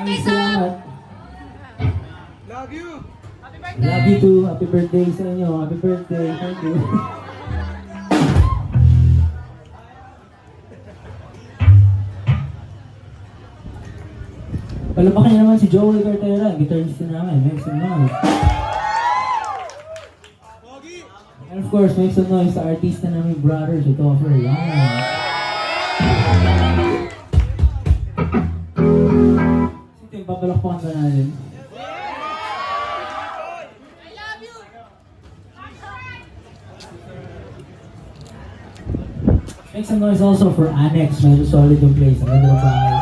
birthday, Sam! Love you! Happy birthday! Love you too. Happy birthday sa inyo. Happy birthday. Thank you. Palapakan niya naman si Joel Cartera, guitarist namin. Make some noise. Pogi! And of course, make some noise sa artista namin brothers ito for yan. Ito yung papalakpakan ba natin? I love you! Make some noise also for Annex. Medyo solid yung place. Ang ganda ng bahay.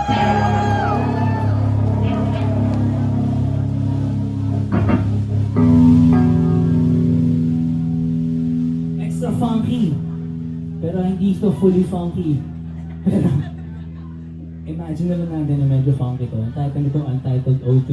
Extra funky. Pero hindi ito fully funky. Pero imagine naman natin na medyo funky to. Ang title nito, Untitled O2.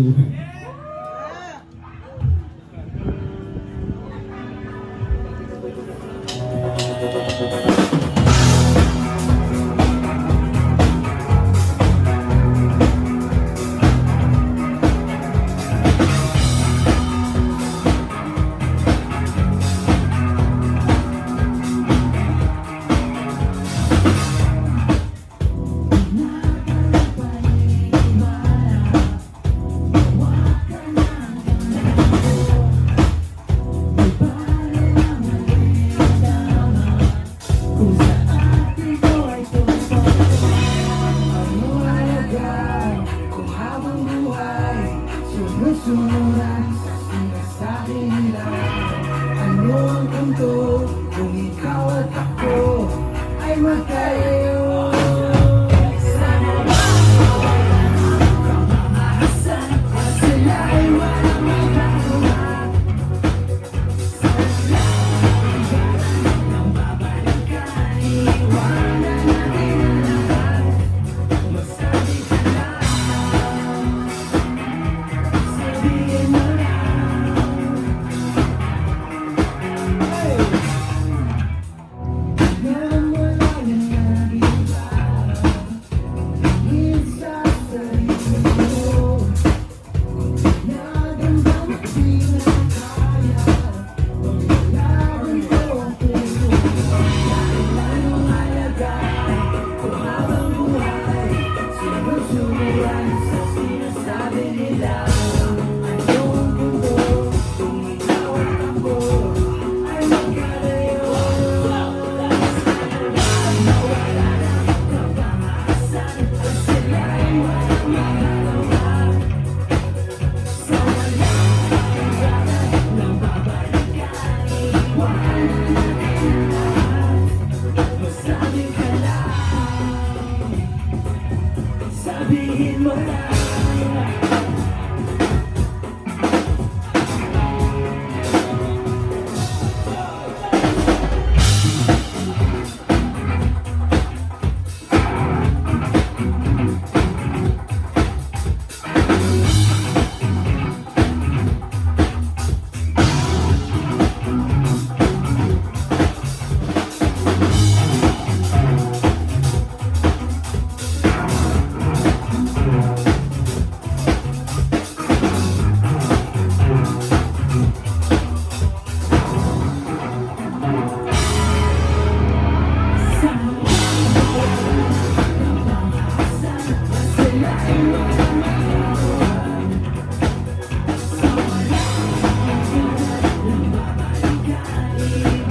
Sumunod sa sinasabi nila. Ano ang punto kung ikaw at ako ay magkayo? Sana mawala ng kamamahasan at sila ay walang magagawa. Sana nang babalikan, iiwanan natin ang lahat. Masabi ka lang, sabihin mo lang. Nang wala na nag-iba, tingin sa sarili mo. Nadamdaman di na kaya, pagkalaban ko ang puso. Dahil anong halaga kung habang buhay, sinusunuran sa sinasabi nila. Ano ang puso kung ikaw at ako ay magkalayo? Nawala na ang kamamahasan at sila ay walang magagawa. Sa walang hangganan nang babalikan, iiwanan natin ang lahat. Masabi ka lang, sabihin mo lang.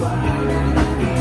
Iwanan natin